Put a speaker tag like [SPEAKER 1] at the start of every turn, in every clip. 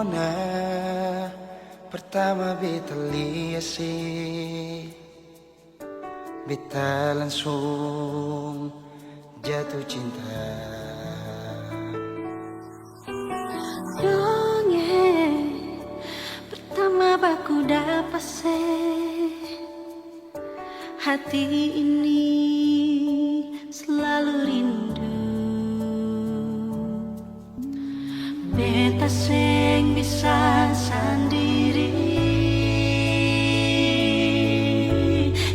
[SPEAKER 1] Nona pertama beta lihat sih, beta langsung jatuh cinta.
[SPEAKER 2] Dongeng pertama baku dapat hati ini selalu rindu. Beta seng bisa sendiri,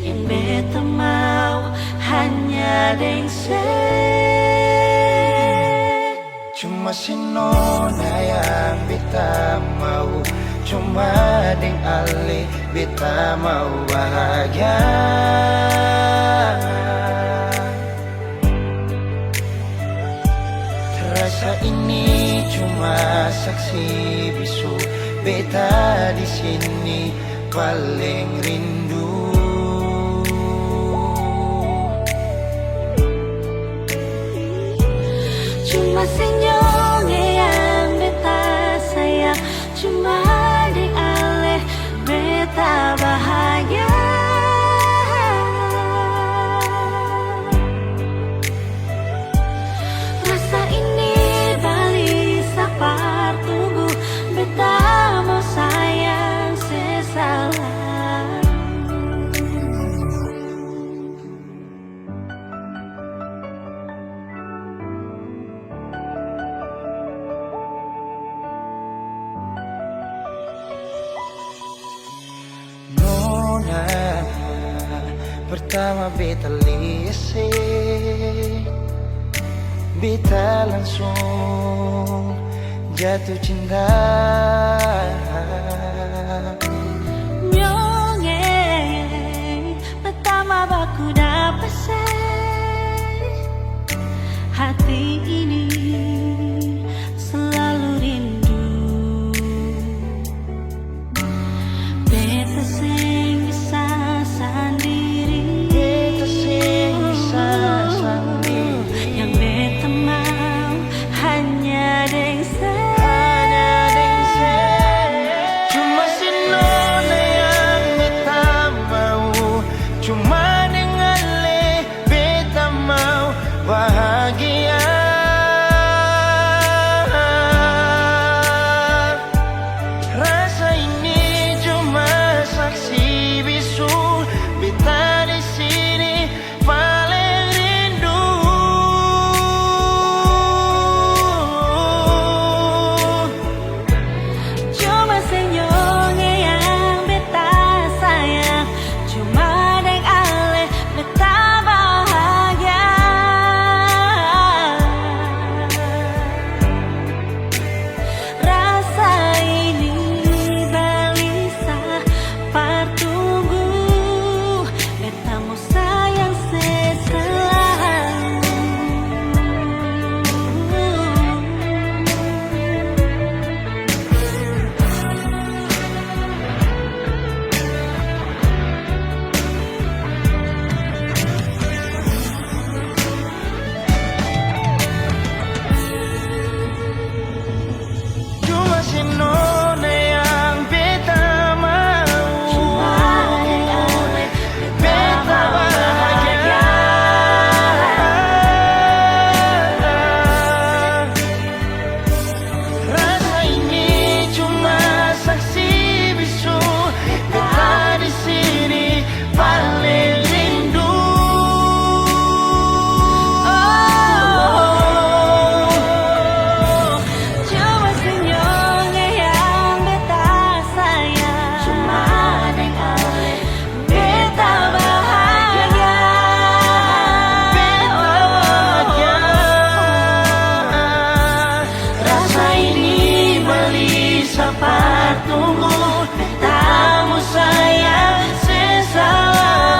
[SPEAKER 2] yang beta mau hanya dengse.
[SPEAKER 1] Cuma si Nona yang beta mau, cuma deng Ale beta mau bahagia. Terasa ini cuma saksi bisu, beta di sini paling rindu.
[SPEAKER 2] Cuma senyumnya yang beta sayang, cuma di Ale beta bahagia. Rasa ini balik sapar tunggu, beta mau sayang sesalah.
[SPEAKER 1] Nona pertama beta lihat sih, beta langsung jatuh cinta.
[SPEAKER 2] Nyongeng pertama baku dapat hati ini selalu rindu. Beta seng bisa sendiri,
[SPEAKER 1] Beta seng bisa sendiri,
[SPEAKER 2] yang beta mau hanya dengse.
[SPEAKER 1] cuma si Nona yang beta mau, cuma dengan Le beta mau bahagia. Rasa ini cuma saksi bisu, beta di sini paling rindu.
[SPEAKER 2] Cuma senyumnya yang beta sayang, cuma deng Ale beta bahagia. Rasa ini balisa partunggu, beta mau sayang seselalu.
[SPEAKER 1] Cuma si Nona yang beta mau,
[SPEAKER 2] Cuma deng Ale
[SPEAKER 1] beta bahagia. Rasa ini cuma saksi bisu, beta di sini paling rindu.
[SPEAKER 2] Cuma senyumnya yang beta sayang, cuma deng Ale beta bahagia. Rasa ini beli sapar tunggu, beta mau sayang sesalalu.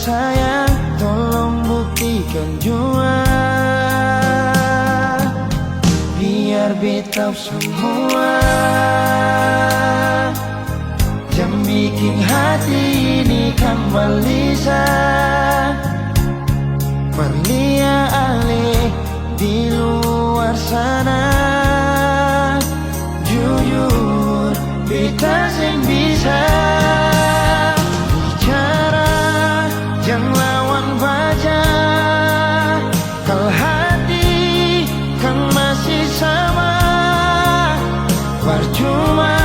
[SPEAKER 1] sayang, tolong buktikan jua, biar beta semua. Jangan bikin hati ini kembali berlia alih di luar sana. Jujur, beta sing bisa bicara, jangan lawan baca. Kalau hati kan masih sama, percuma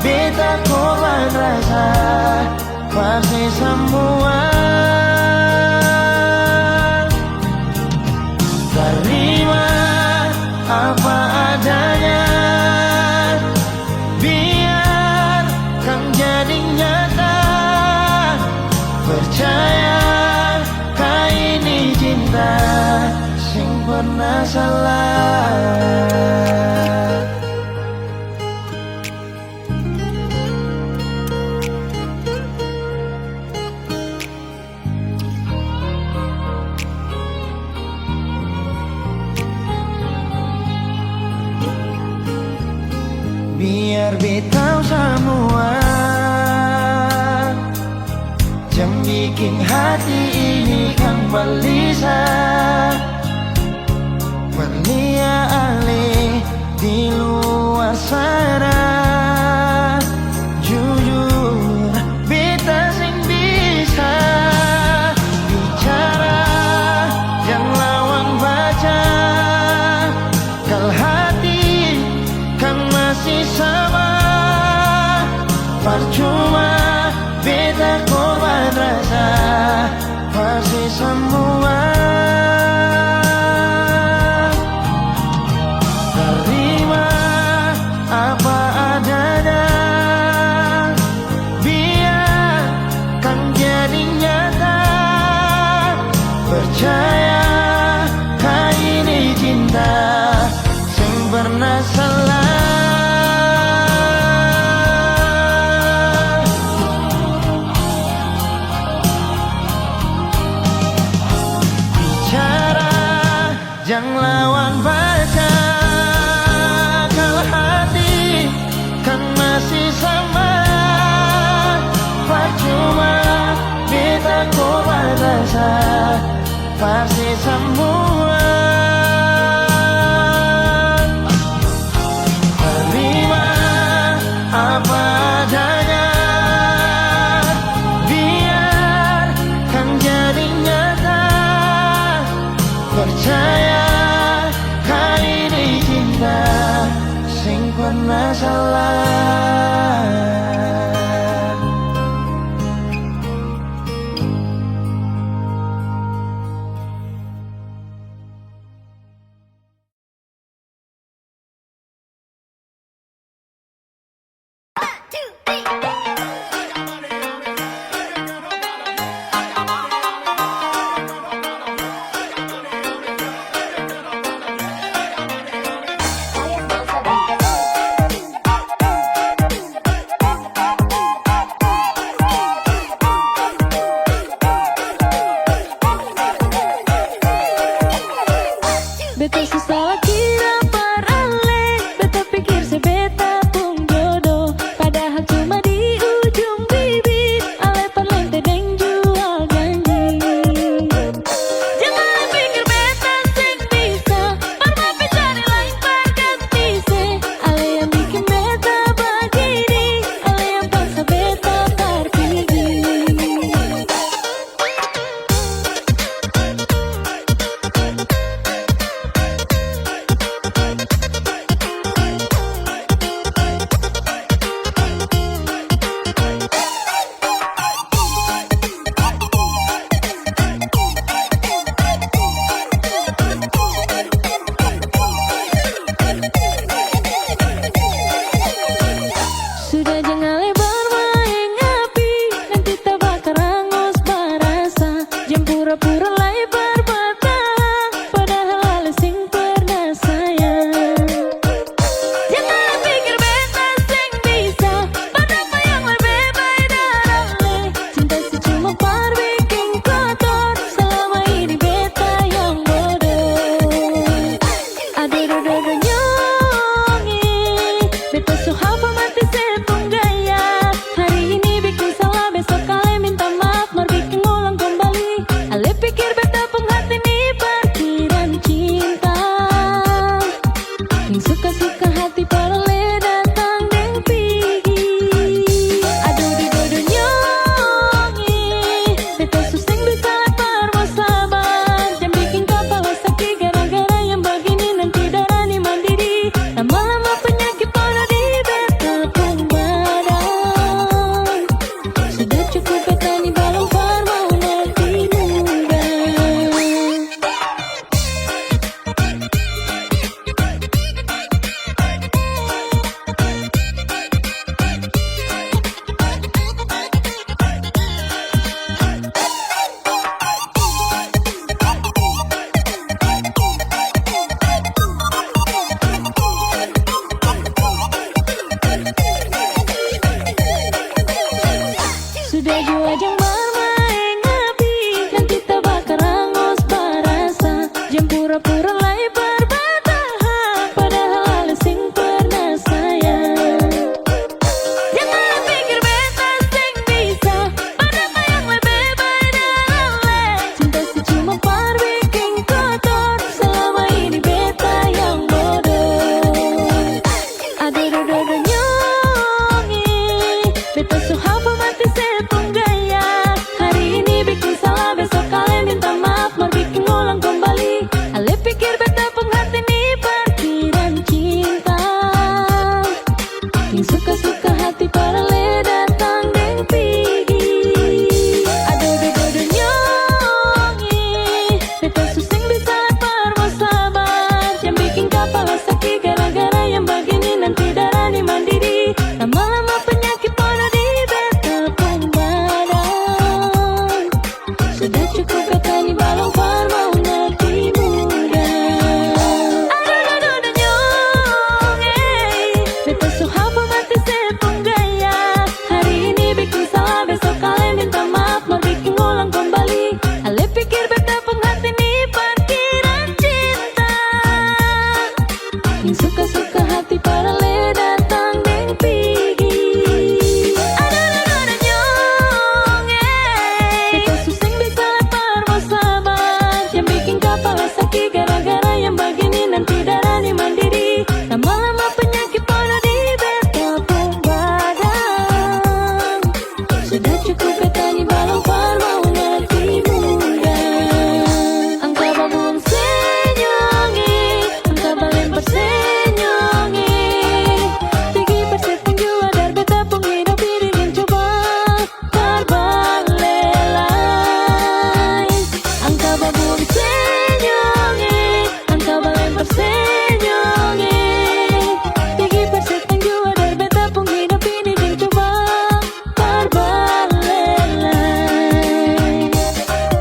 [SPEAKER 1] beta korban rasa, pasti semua. Terima apa adanya, biar kan jadi nyata. Percaya kau ini cinta sing pernah salah. Biar beta semua, jangan bikin hati ini kan berlia alih di luar sana. Jujur, beta sing bisa bicara, jangan lawan baca. Kalau hati kan masih sama, percuma beta korban rasa, pasti semua. Terima apa adanya, biar kan jadi nyata. Percaya kau ini cinta sing pernah salah. Jangan lawan baca, kalau hati kan masih sama, percuma beta korban rasa, pasti semua. Terima apa adanya, biar kan jadi nyata. Percaya kau ini cinta sing pernah salah.
[SPEAKER 2] Beta susah kira parale, beta pikir sebeta pun jodoh, padahal cuma di ujung bibir, ale parlente deng jual janji. Jangan pikir beta sing bisa, pernah cari lain perganti se, ale yang bikin beta begini, ale yang paksa beta pergi. pura-pura lay berbatahap, padahal hal sing pernah sayang. Jangan pikir beta sing bisa, padahal yang lebih baik adalah cinta si cuma par bikin kotor, selama ini beta yang bodoh. Aduh dodo nyongi, beta suhapa mati sepung gaya. Hari ini bikin salah, besok kalian minta maaf, mau bikin ulang kembali. Ale pikir beta penghati nih parkiran cinta, yang suka-suka hati para le datang deng pigi. Aduh dodo nyongi, beta suseng bisa par mau sabar, yang bikin kepala sakit gara-gara yang begini nanti darah di mandiri. Lama-lama penyakit pada di beta pun badan. Sudah cukup kata ni balong par mau ngerti muda. Aduh nyong, beta suhapa mati sepung gaya. Hari ini bikin salah, besok kalian minta maaf, mau bikin ulang kembali. Ale pikir beta penghati nih parkiran cinta, yang suka-suka hati para le datang deng pigi. Aduh nyong, beta suseng bisa par mau sabar, yang bikin kepala sakit gara-gara yang begini nanti darah di mandiri. Lama-lama penyakit pada di beta pun badan. Sudah cukup kata ni balong par mau ngerti muda. Angka babung senyongi, angka balen persenyongi. Tinggi persetan jua dar beta pun hidup ingin coba terbalelai. Angka babung senyongi, angka balen persenyongi. Tinggi persetan jua dar beta pun hidup ingin coba terbalelai.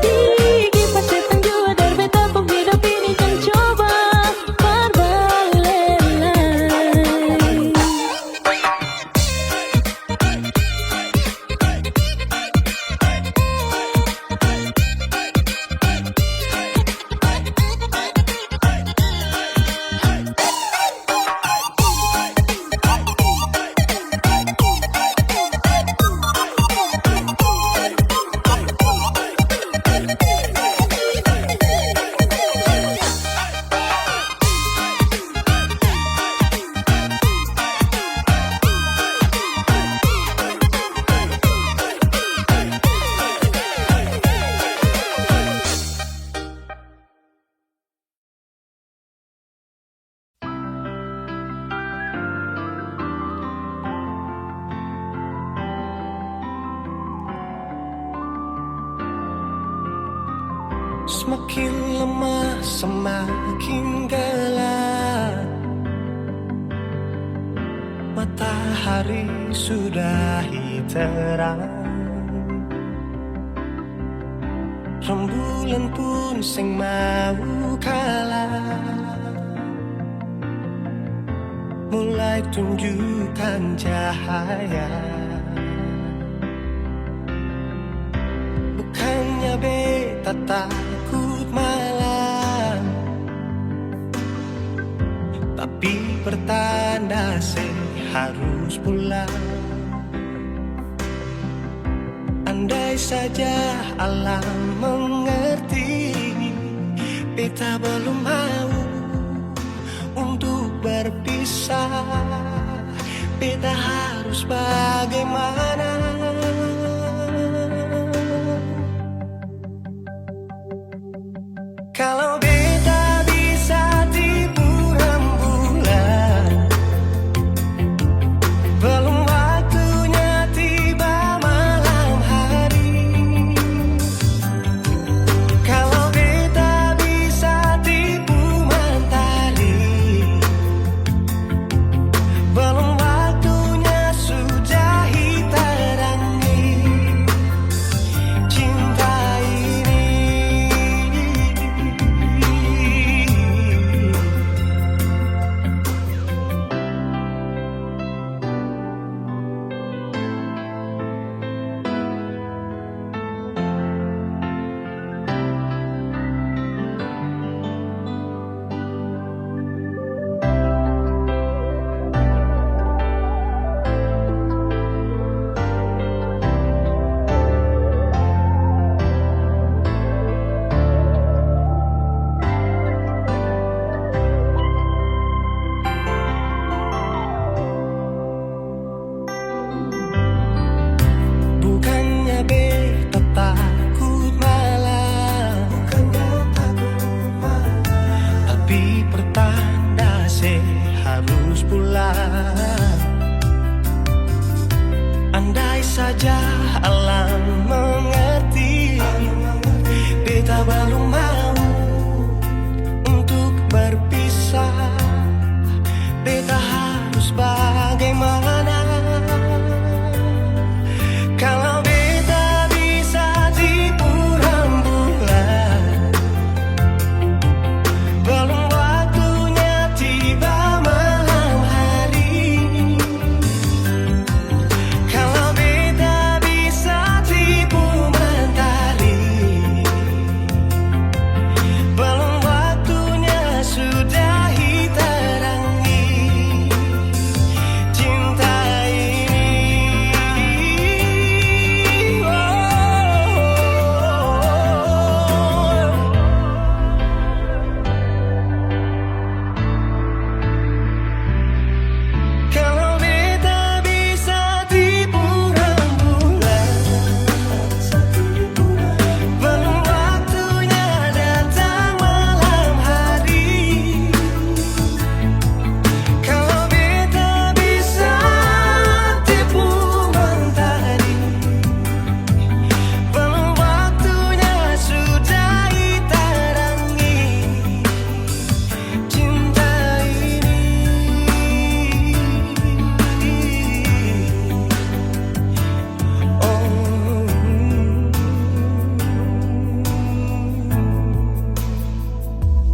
[SPEAKER 2] Tinggi persetan jua dar beta pun hidup ingin coba terbalelai.
[SPEAKER 1] Semakin lemah, semakin gelap. Matahari sudah terang, rembulan pun sing mau kalah, mulai tunjukkan cahaya. Bukannya beta takut malam, tapi pertanda saya harus pulang. Andai saja alam mengerti, beta belum mau untuk berpisah. Beta harus bagaimana? Kalau beta bisa tipu rembulan, belum waktunya tiba malam hari. Kalau beta bisa tipu mentari, belum waktunya sudah hitam.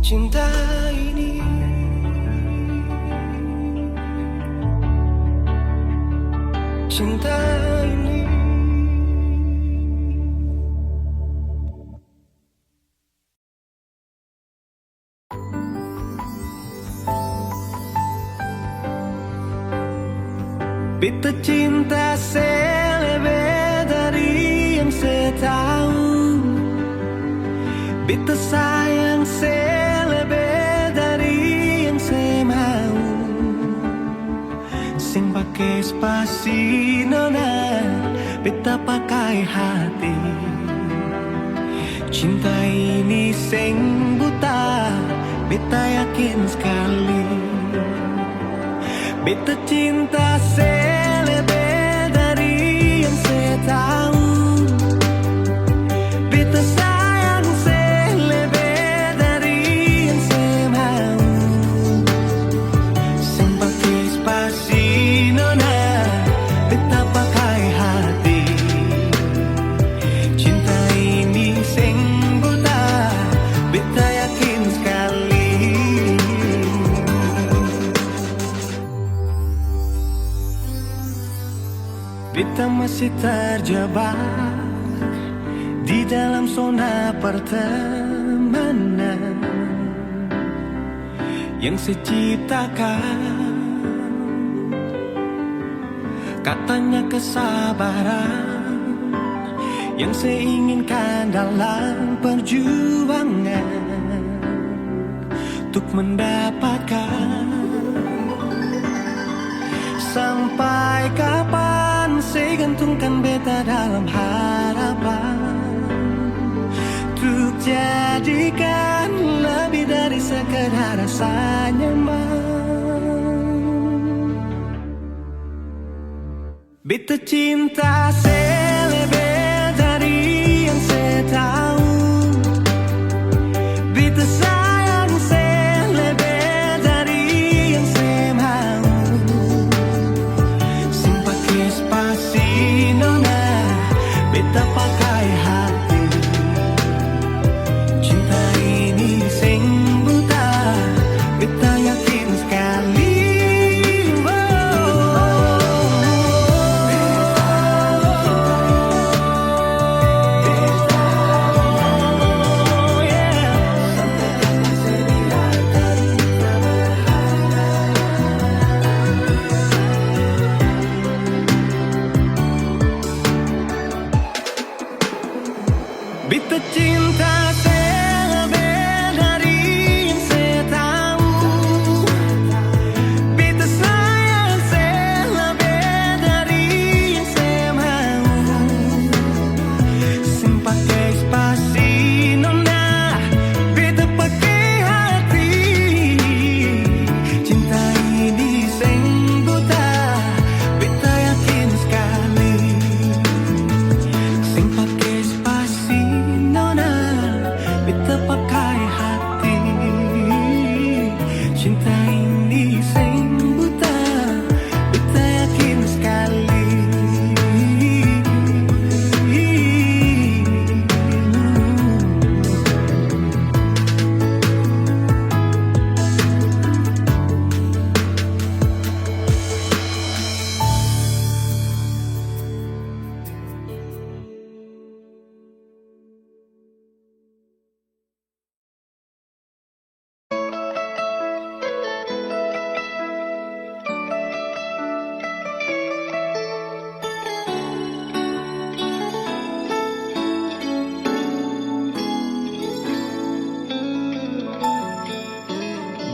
[SPEAKER 1] cinta ini. Cinta ini. Beta cinta selebih dari yang saya tahu. Beta sayang selebih dari yang saya mau. Sing pakai spasi nona, beta pakai hati. Cinta ini sing buta, beta yakin sekali. Beta cinta selebih dari yang saya tahu. Beta sayang selebih dari yang saya mau. Sing pakai spasi nona, beta pakai hati. Cinta ini sing buta, beta yakin sekali. Beta masih terjebak di dalam zona pertemanan yang saya ciptakan. Katanya kesabaran yang saya inginkan dalam perjuangan untuk mendapatkan. Sampai kapan saya gantungkan beta dalam harapan untuk jadikan lebih dari sekedar rasa nyaman. Beta cinta selebih dari yang saya tahu. Beta sayang selebih dari yang saya mau. Sing pakai spasi nona, beta pakai hati. Cinta ini sing buta, beta yakin sekali. Beta cinta selebih dari yang saya tahu. Beta sayang selebih dari yang saya mau. Sing pakai spasi nona, beta pakai hati. Cinta ini sing buta, beta yakin sekali. Sing pakai spasi nona, beta pakai hati. Cinta ini sing buta, beta yakin sekali.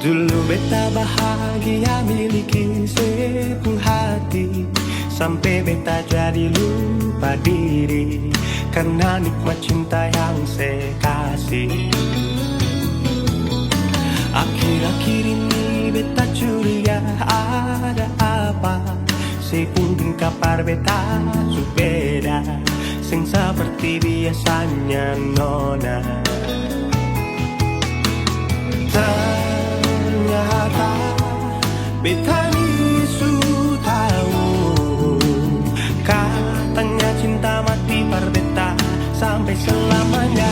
[SPEAKER 1] Dulu beta bahagia miliki sepenuh hati, sampai beta jadi lupa diri karena nikmat cinta yang saya kasih. Akhir-akhir ini beta curiga ada apa. Saya pun kabar beta beda, sing seperti biasanya nona. Ternyata beta ni su tahu, katanya cinta mati par beta sampai selamanya.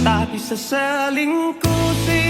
[SPEAKER 1] Tapi seselingkuh sih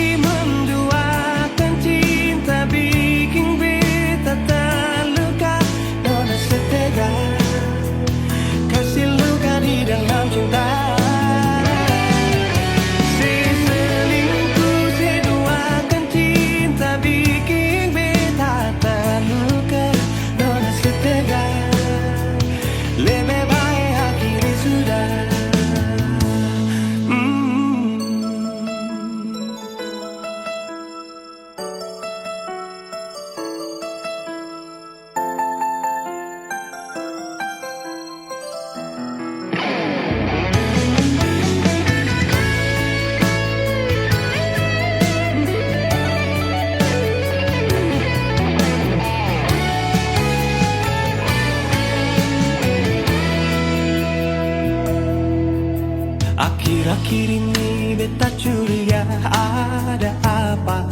[SPEAKER 1] akhir ini beta curiga ada apa.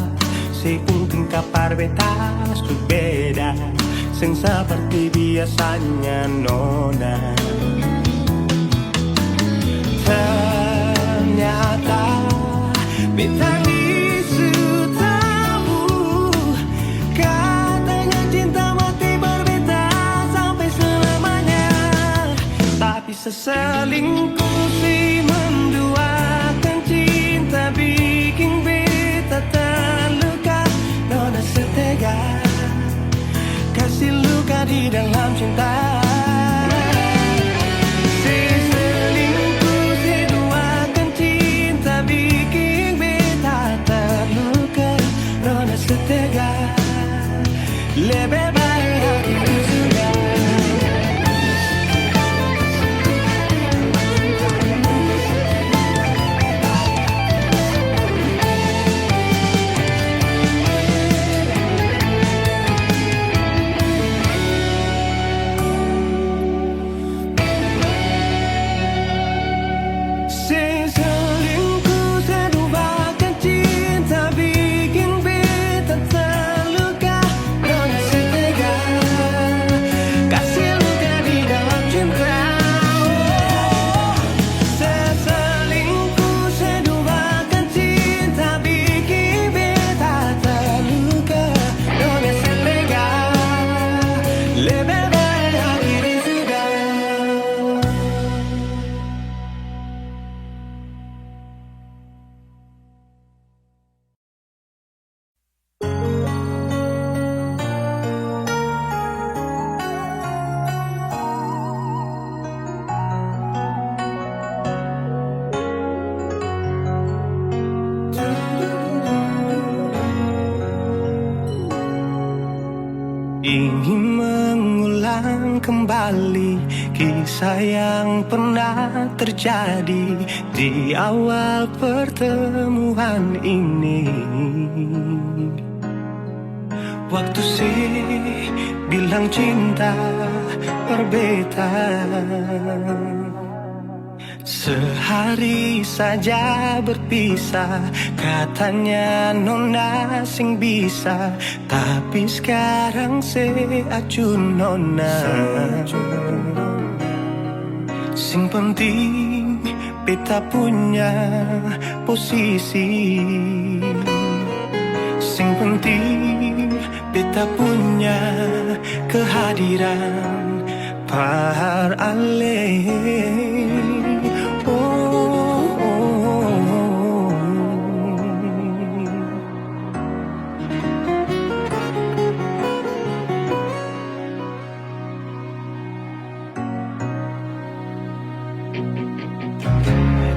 [SPEAKER 1] Seunting kapar beta beda sing seperti biasanya nona. Ternyata beta isu tahu katanya cinta mati berbeda sampai selamanya. Tapi seselingkuh si menduakan cinta bikin beta terluka. Nona setega kasih luka di dalam cinta. Seselingkuh si duakan cinta bikin beta terluka. Nona setega lebih baik aku sudah. Seselingkuh seduakan cinta bikin beta terluka. Nona setega kasih luka di dalam cinta. Seselingkuh seduakan cinta bikin beta terluka. Nona setega lebih baik akhiri sudah. Ingin mengulang kembali kisah yang pernah terjadi di awal pertemuan ini. Waktu sih bilang cinta berbeda, sehari saja berpisah. Katanya nona sing bisa, tapi sekarang se acun nona. Sing penting beta punya posisi. Sing penting beta punya kehadiran par ale.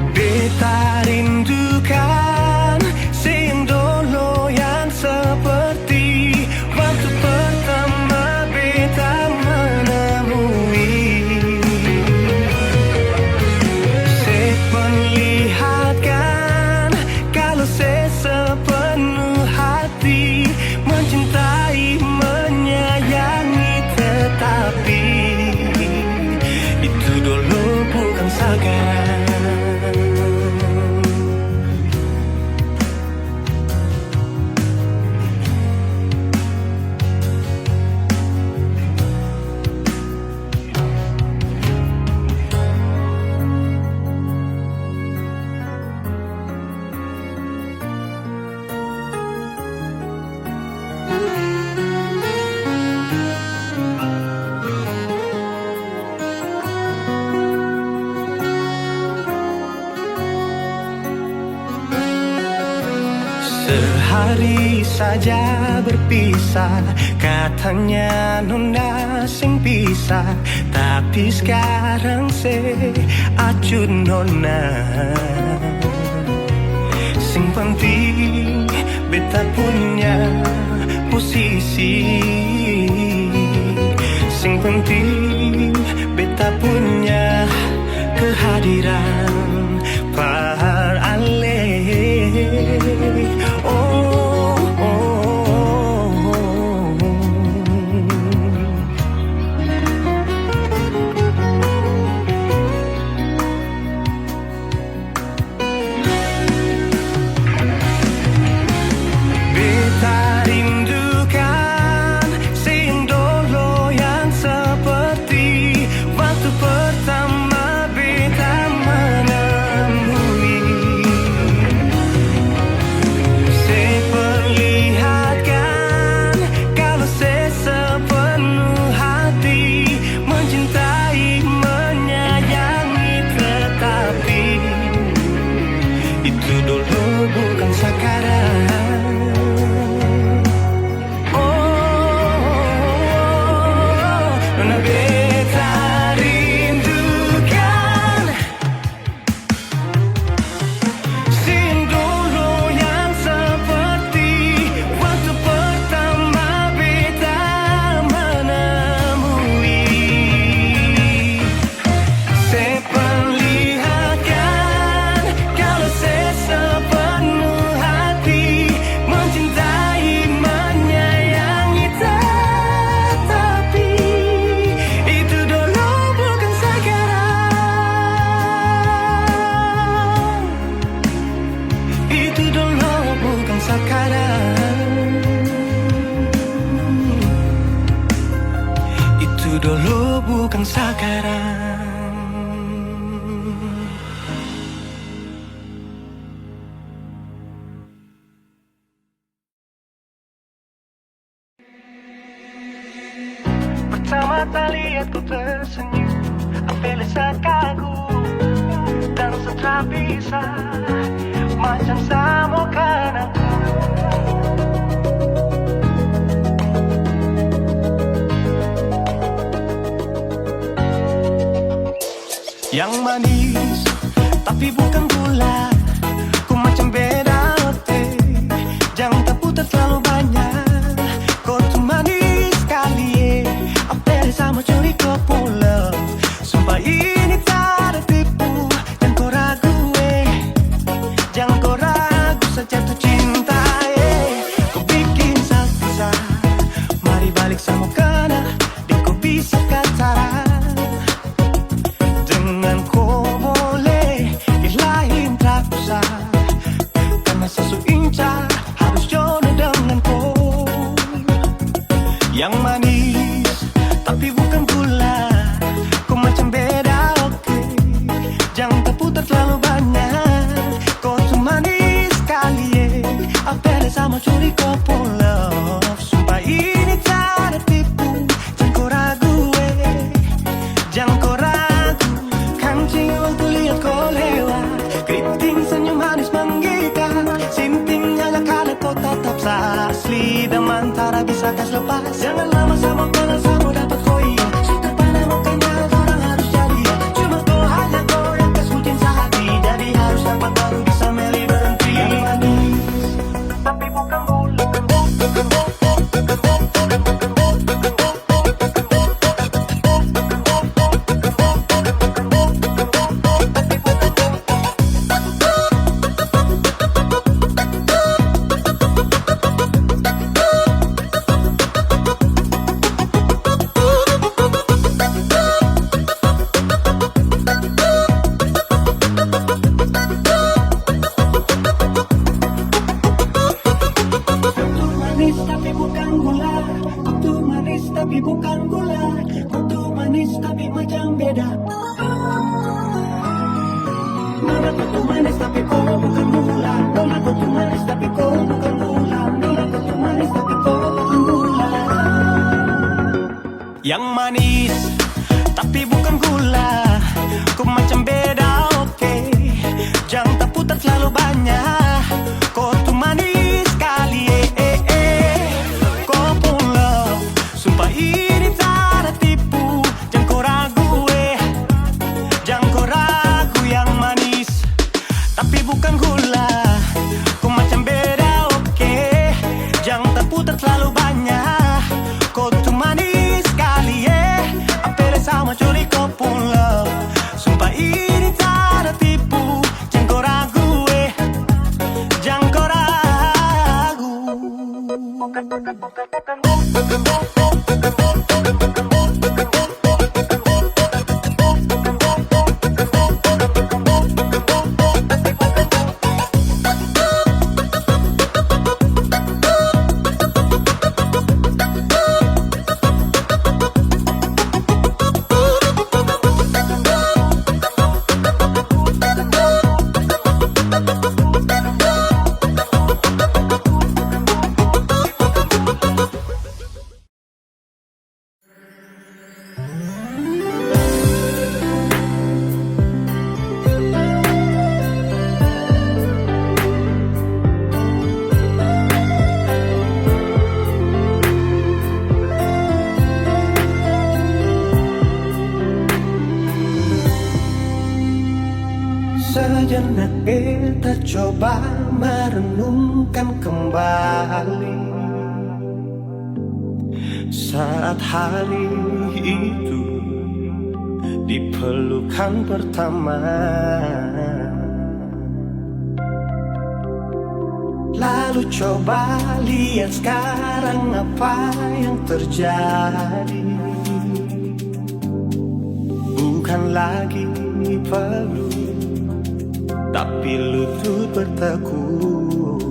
[SPEAKER 1] Beta rindukan sing dulu yang seperti waktu pertama beta menemui. Saya perlihatkan kalau saya sepenuh hati mencintai, menyayangi, tetapi itu dulu bukan sekarang. Sehari saja berpisah, katanya nona sing bisa, tapi sekarang se acun nona. Sing penting beta punya posisi. Sing penting beta punya kehadiran par ale. tak lihat ku tersenyum, Apelesa kagum dan setelah bisa macam samokan aku. Yang manis tapi bukan gula, ku macam beda ote. Jangan terputar terlalu banyak, kau tuh manis sekali. Apel sama curi kau pulau, sumpah ini tak ada tipu. Jangan kau ragu, jangan kau ragu saja tuh cinta. Kau bikin salsa, mari balik sama kena, deh kau bisa kata. Yang manis tapi bukan gula, kau macam beda oke. Jangan terputar terlalu banyak, kau tuh manis sekali. Apel sama curi kau pulau, sumpah ini tak ada tipu. Jangan kau ragu, jangan kau ragu. Kancing waktu lihat kau lewat, keriting senyum manis menggigit. Sinting nyala kala kau tetap asli, dan mantara bisa kas lepas. Jangan lama sama kenal sama dapat koi. Sudah pada mukanya orang harus jadi. Cuma kau hanya kau yang kesucian sehati, jadi harus dapat baru bisa meli berhenti. Yang manis tapi bukan gula. Tapi bukan gula, kutu manis tapi bukan gula, kutu manis tapi macam beda. Nona kutu manis tapi kau bukan gula, nona kutu manis tapi kau bukan gula, nona kutu manis tapi kau bukan gula. Yang manis tapi bukan gula, kau macam beda oke. Jangan terputar terlalu banyak, kau tuh manis sekali. Sumpah ini tak ada tipu, jangan kau ragu, jangan kau ragu. Yang manis tapi bukan gula, kau macam beda oke. Jangan terputar terlalu banyak, kau tuh manis sekali. Apel sama curi kau pulau, sumpah ini tak ada tipu. Jangan kau ragu, jangan kau ragu. Sejenak kita coba merenungkan kembali saat hari itu di pelukan pertama. Lalu coba lihat sekarang apa yang terjadi. Bukan lagi perlu, tapi lutut bertekuk.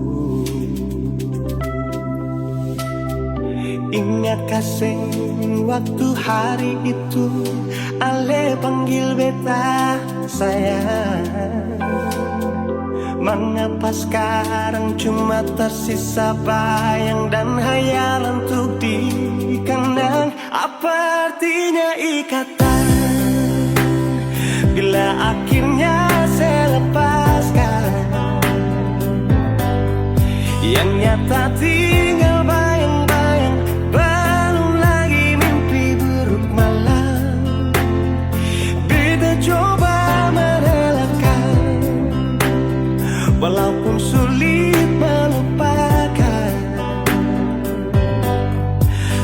[SPEAKER 1] Ingat kasih waktu hari itu Ale panggil beta sayang. Mengapa sekarang cuma tersisa bayang dan hayalan untuk dikenang. kenang. Apa artinya ikatan bila akhirnya saya lepaskan? Yang nyata tinggal bayang-bayang, belum lagi mimpi buruk malam. Beta coba merelakan, walaupun sulit melupakan.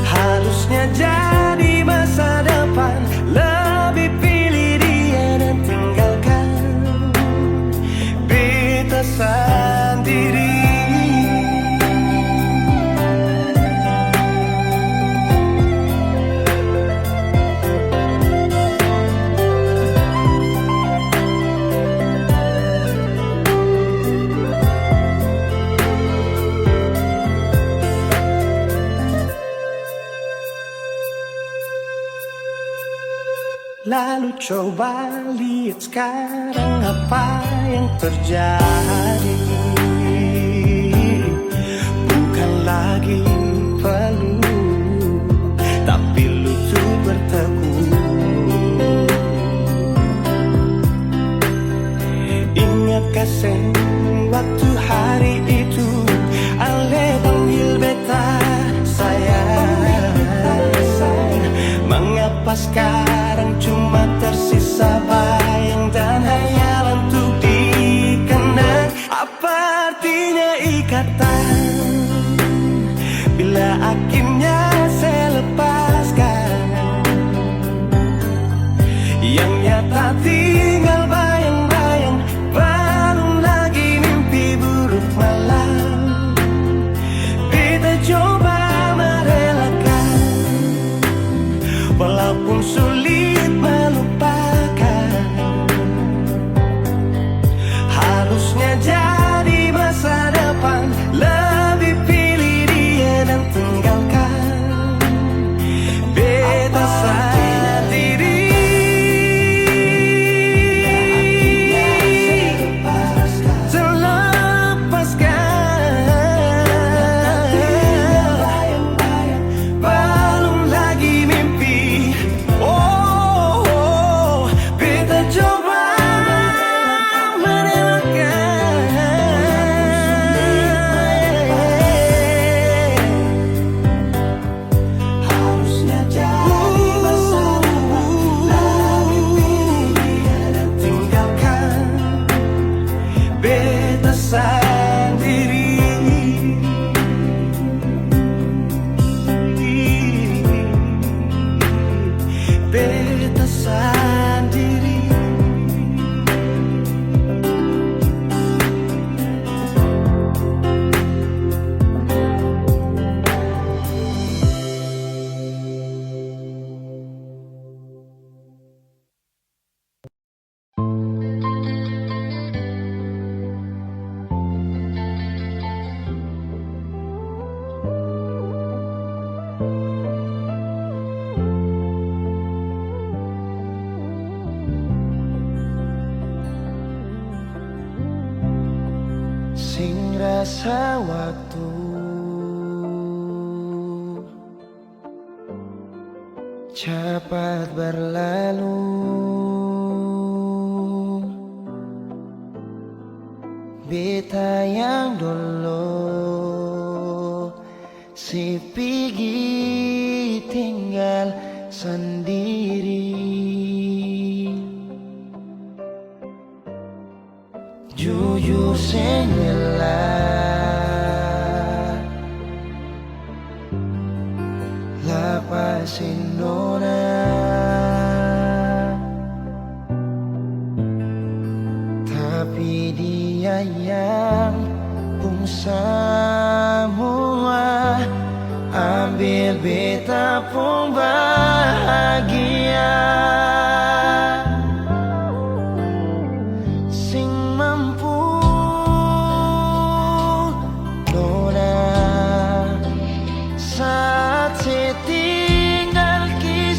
[SPEAKER 1] Harusnya jadi masa depan, lebih pilih dia dan tinggalkan beta sendiri. Lalu coba lihat sekarang apa yang terjadi. Bukan lagi peluk, tapi lutut bertekuk. Ingatkah waktu hari itu Ale panggil beta sayang? Mengapa sekarang cuma tersisa bayang dan hayalan untuk dikenang? Apa artinya ikatan bila akhirnya saya lepaskan? Yang nyata tinggal bayang-bayang, belum lagi mimpi buruk malam. Beta coba merelakan, walaupun sulit melupakan. Harusnya jadi masa depan, lebih pilih dia dan tinggalkan beta sendiri. Belum lagi mimpi. Oh, beta coba merelakan. Harusnya jadi masa depan, lebih pilih dia dan tinggalkan beta sendiri. Beta sendiri. Sing rasa waktu cepat berlalu, beta yang dulu si pergi tinggal sendiri. Jujur sengelah lapasin nona, tapi dia yang pun semua ambil beta pun bahagia. Sing mampu nona saat saya tinggal kisah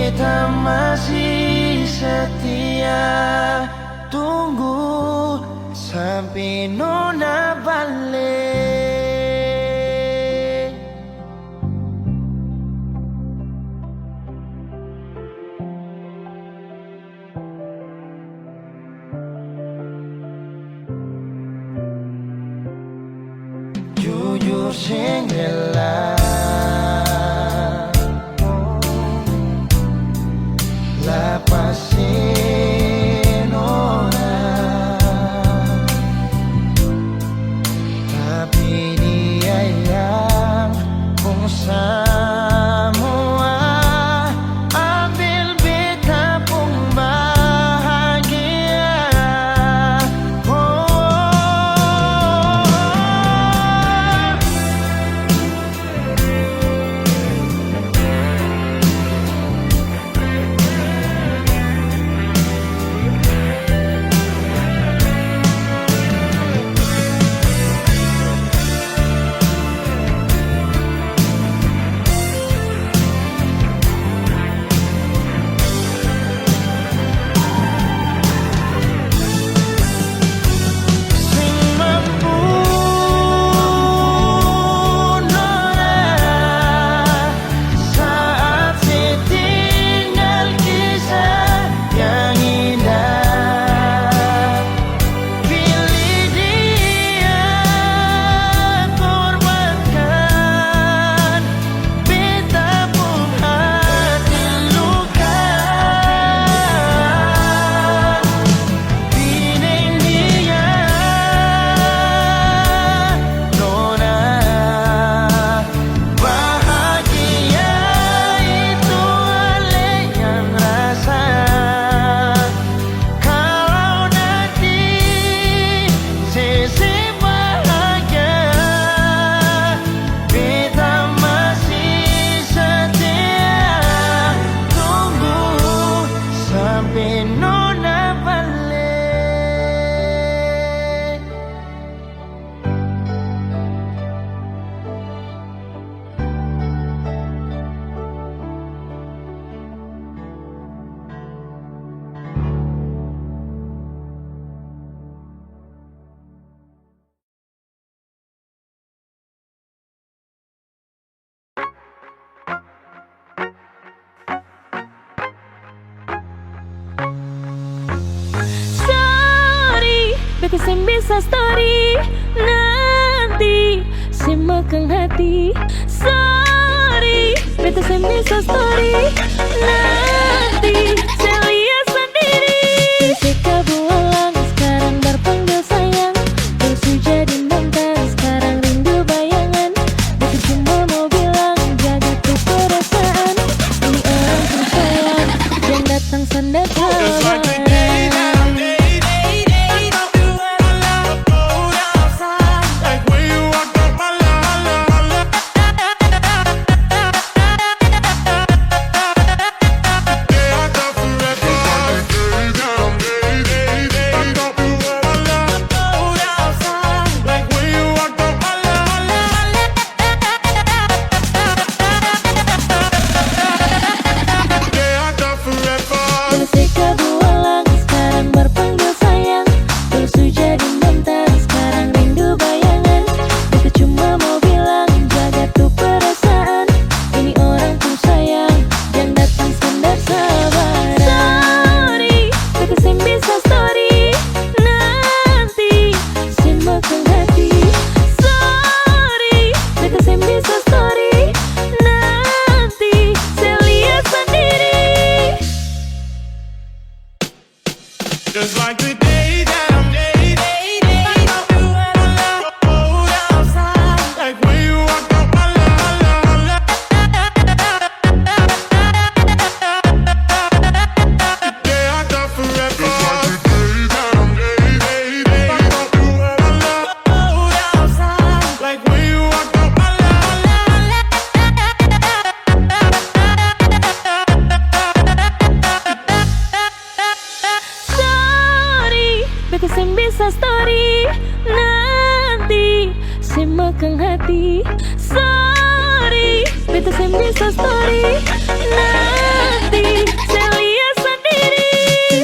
[SPEAKER 1] beta masih setia tunggu sampai nona balik. Jujur sing rela lepasin orang, tapi dia yang pun semua ambil beta pun bahagia.
[SPEAKER 2] Beta sem bisa story nanti semakan hati. Sorry, beta sem bisa story nanti saya lihat sendiri. Jika bualang sekarang berpanggil sayang, terus jadi mantan sekarang rindu bayangan. Beta cuma mau bilang jaga tuh perasaan. Ini orang tersayang yang datang sandar kawan.
[SPEAKER 3] Just like the day that I'm like when you walk up my line. The day I thought forever. Just like the day that I'm like when you walk up my
[SPEAKER 2] Beta sem bisa story nanti semakan hati. Sorry, beta sem bisa story nanti. nanti saya lihat sendiri.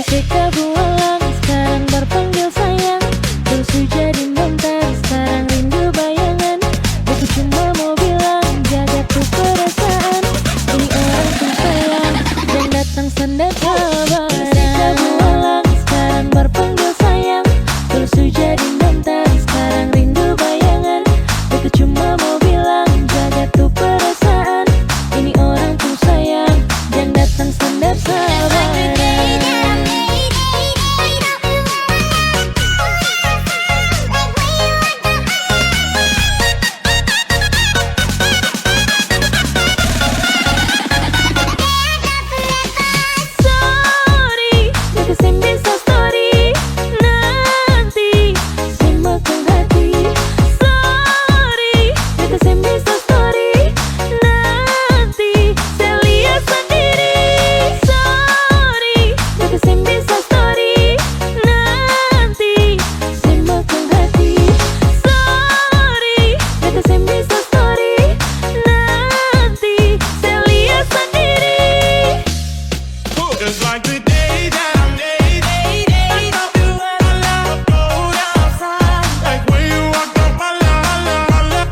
[SPEAKER 2] Ketika bualang sekarang berpanggil sayang, terus jadi mentar sekarang rindu bayangan. Aku cuma mau bilang jaga tuh perasaan, ini orang tuh sayang dan datang sandar kabaran. Ketika bualang sekarang berpanggil sayang, terus jadi mentar sekarang rindu bayangan. Aku cuma mau bilang jaga tuh perasaan, ini orang tuh sayang dan datang sandar kabaran. Sorry, kita bisa story nanti saya makan hati. Sorry, kita bisa story nanti saya lihat sendiri. Sorry, kita bisa story nanti saya makan hati. Sorry, kita bisa story nanti saya lihat sendiri.
[SPEAKER 3] Just like the day that I made it. I love you and I love go outside. Like when you walk up my line.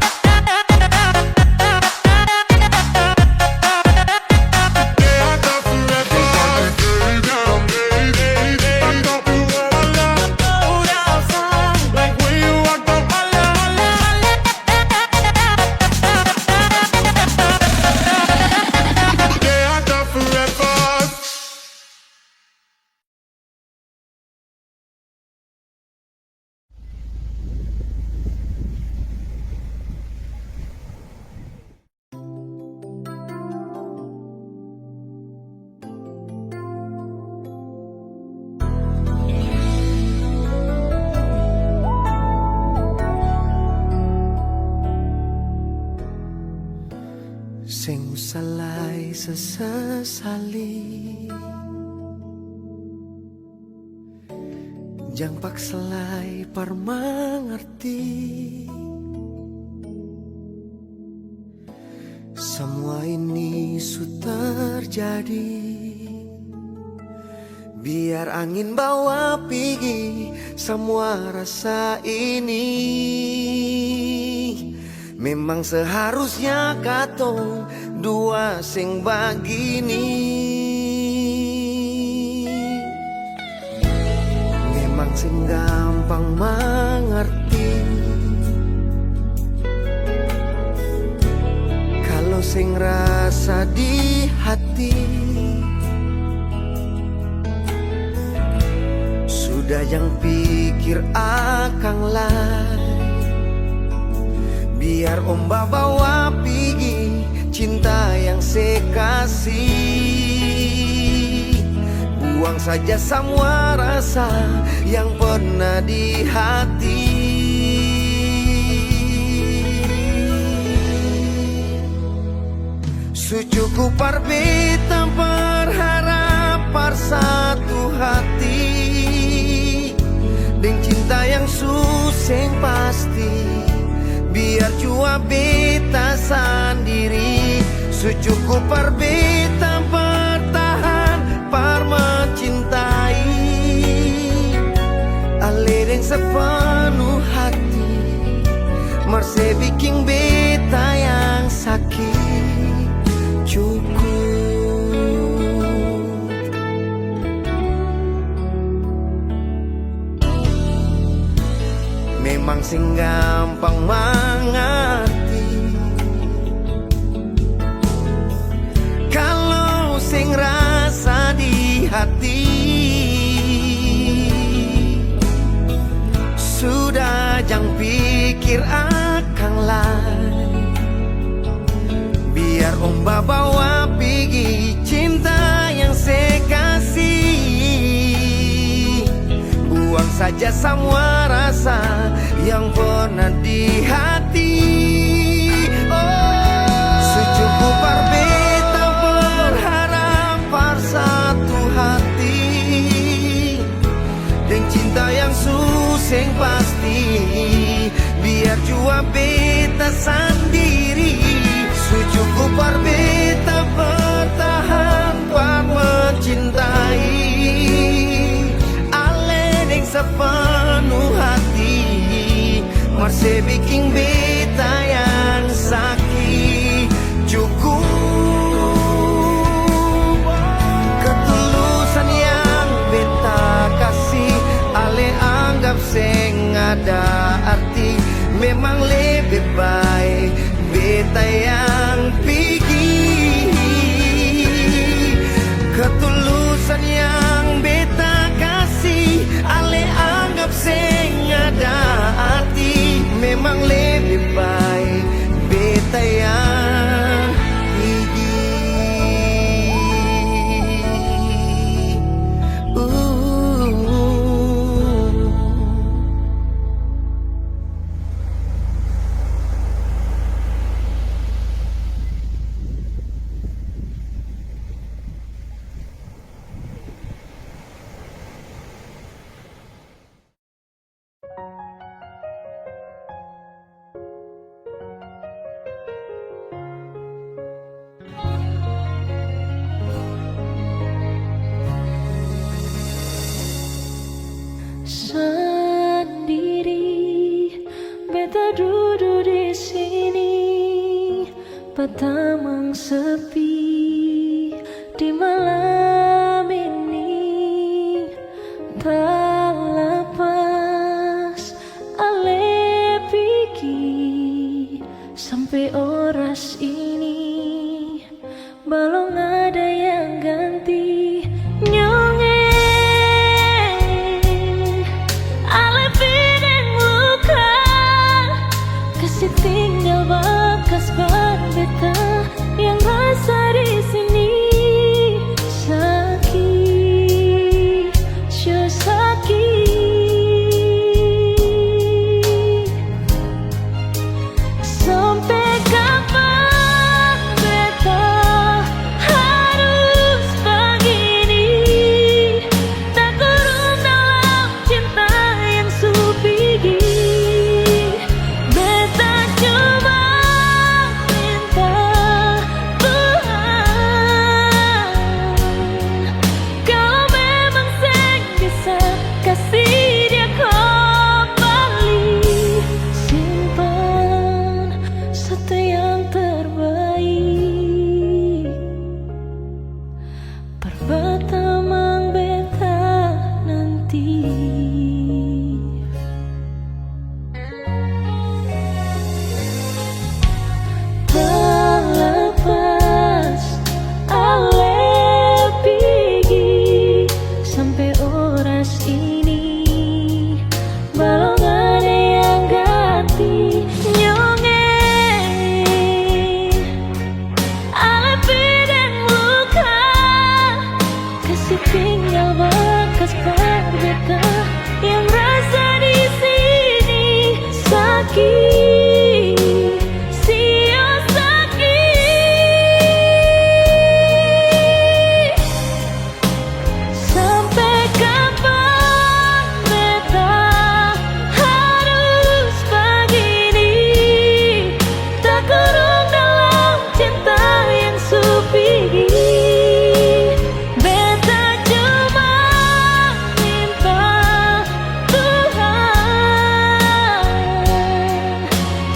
[SPEAKER 3] Day I thought forever. Day that I made it. I love you and I love go outside. Like when you walk up my line. Day I thought forever.
[SPEAKER 1] Sing salai sesesali, jang pak selai par mengerti. Semua ini sudah terjadi, biar angin bawa pergi semua rasa ini. Memang seharusnya katong dua sing begini. Memang sing gampang mengerti, kalau sing rasa di hati. Sudah yang pikir akang lain, biar om bawa pergi cinta yang saya kasih. Buang saja semua rasa yang pernah di hati. Sucukup beta berharap par satu hati, dengan cinta yang susah pasti. Biar jua beta sendiri, secukup par beta bertahan par mencintai. Ale dengan sepenuh hati, marse bikin beta yang sakit cukup. Memang sing gampang mengerti, kalau sing rasa di hati. Sudah jangan pikir akan lain, biar om bawa pergi cinta yang saya kasih. Buang saja semua rasa yang pernah di hati. Secukup beta berharap par satu hati, dan cinta yang susah pasti. Biar jua beta sendiri, secukup beta bertahan par
[SPEAKER 4] ada arti. Memang lebih baik beta yang pergi. Ketulusan yang beta kasih ale anggap seng ada arti. Memang lebih baik beta yang pergi.
[SPEAKER 2] Sendiri beta duduk di sini, Batamang sepi di malam ini. Tak lepas ale pergi sampai oras ini, belum ada yang ganti. Nyongeng ale pineng luka, kasih tinggal bekas ban beta yang rasa di sini. Sakit, sure sakit. Sampai kapan beta harus begini, tak kurung dalam cinta yang supigi. Beta cuma minta Tuhan, kalau memang seng bisa kasih dia kembali, simpan satu yang terbaik. Perbatamang beta nanti. Tak lepas ale pergi sampai oras ini, belum ada yang ganti. Nyongeng ale pineng luka, kasih tinggal bekas ban beta yang rasa di sini. Sakit, sio sakit. Sampai kapan beta harus begini, tak kurung dalam cinta yang supigi. Beta cuma minta Tuhan,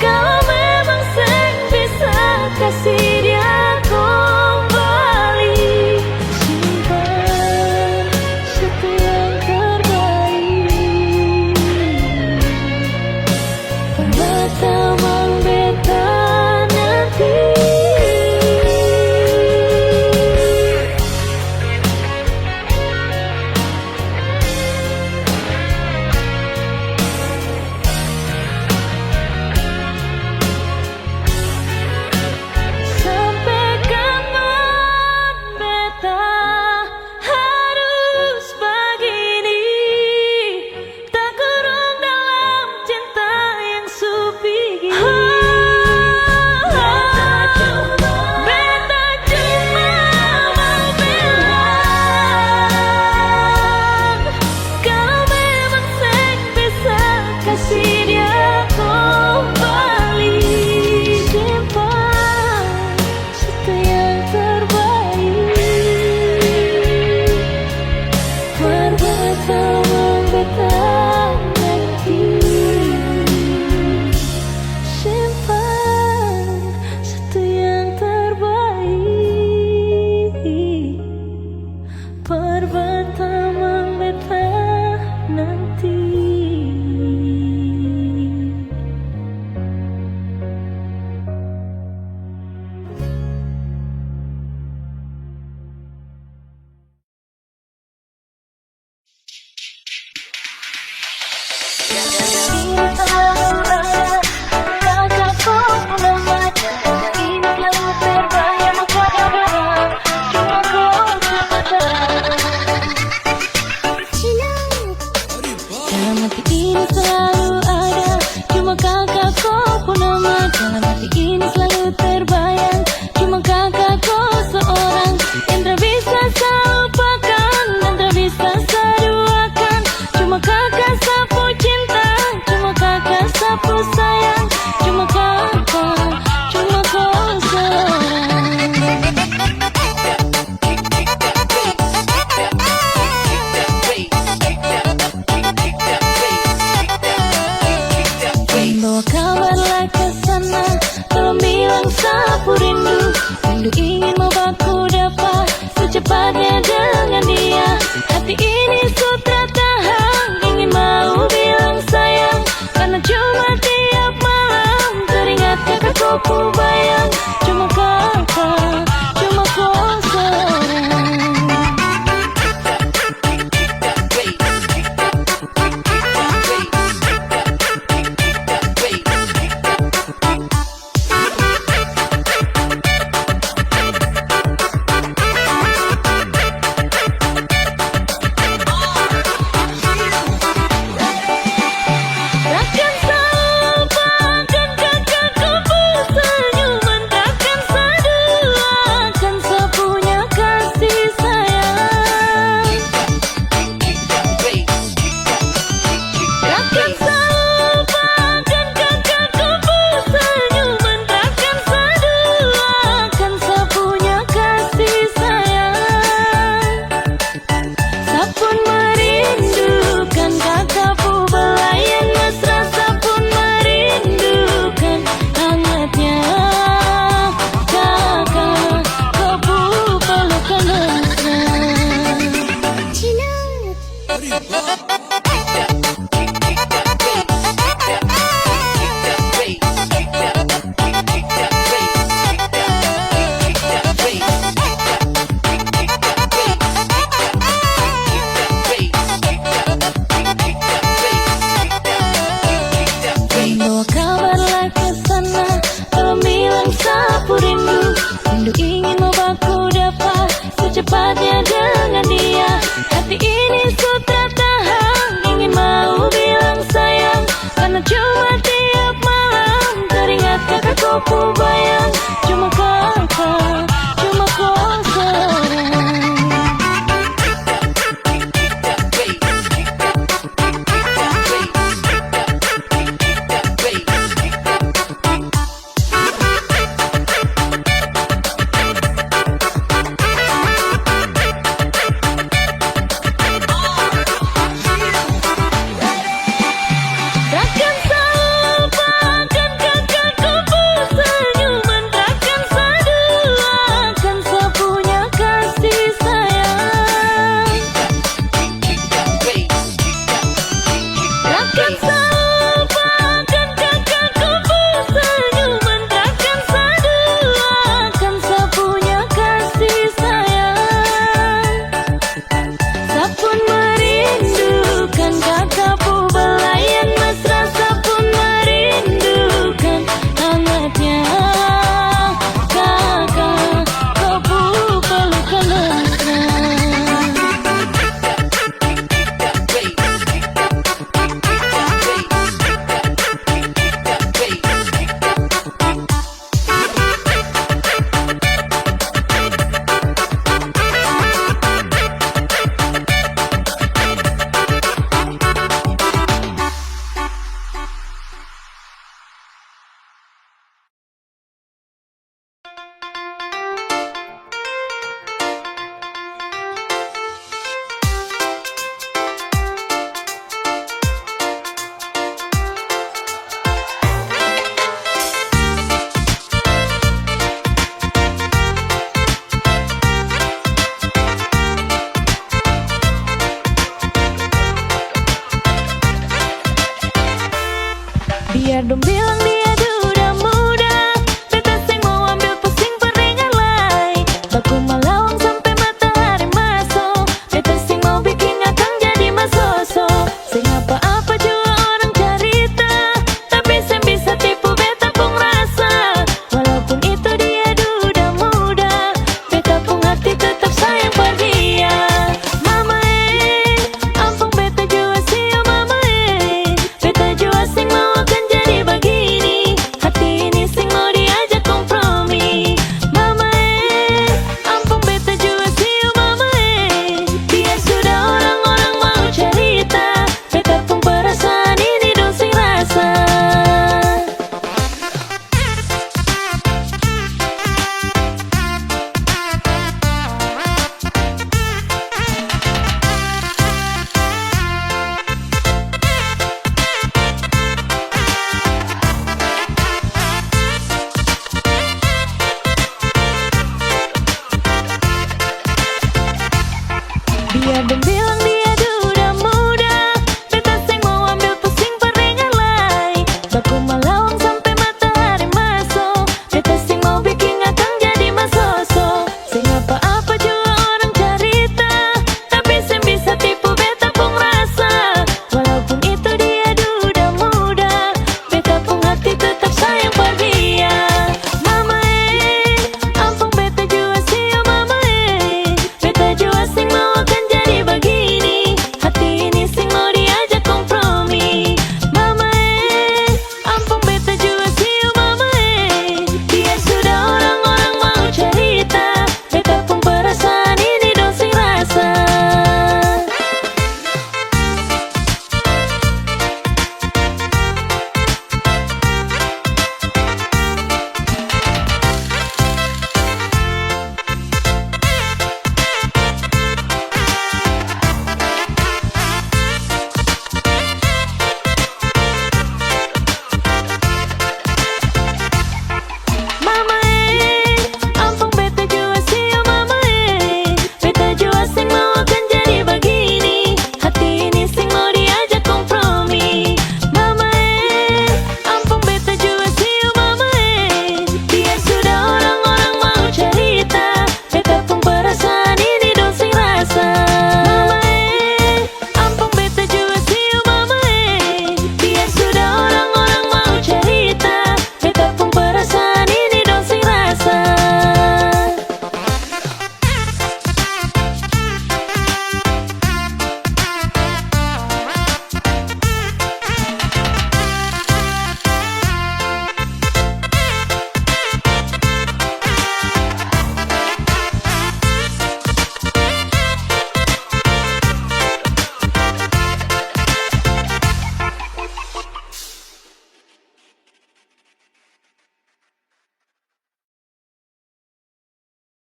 [SPEAKER 2] kalau memang seng bisa kasih dia kembali, simpan satu yang terbaik. Perbatamang beta nanti. Sampai kapan beta harus begini, tak kurung dalam cinta yang supigi. Beta cuma mau bilang, kalau memang seng bisa kasih dia kembali, simpan satu yang terbaik. Perbatamang beta nanti, simpan satu yang terbaik. Perbatamang beta nanti. Bawa kabarlah ke sana, tolong bilang sapu rindu. Rindu ingin membaku dapat secepatnya dengan dia. Hati ini sudah tahan, ingin mau bilang sayang, karena cuma tiap malam teringat kakakku bayang. Cuma kakak, cuma kau seorang. Takkan selupakan kakakku senyuman, takkan seduakan sepunya kasih sayang. Takkan selupakan kakakku senyuman, takkan seduakan sepunya kasih sayang. Sapun merindukan kakakku belayan mesra, sapun merindukan hangatnya kakak kau pelukan mesra. Biar dong bilang dia duda muda, beta sing mau ambil pusing peringan lai. Baku malawang sampai matahari masuk, beta sing mau bikin akang jadi masoso. Sing apa-apa juga orang cerita, tapi sing bisa tipu beta pun rasa. Walaupun itu dia duda muda, beta pun hati tetap sayang pada dia. Mama ampun beta jua sih mama beta jua sing mau akan jadi begini. Hati ini sing mau diajak kompromi. Mama ampun beta jua sih mama biar sudah orang-orang mau cerita, beta pun perasaan ini dong sing rasa. Biar dong bilang dia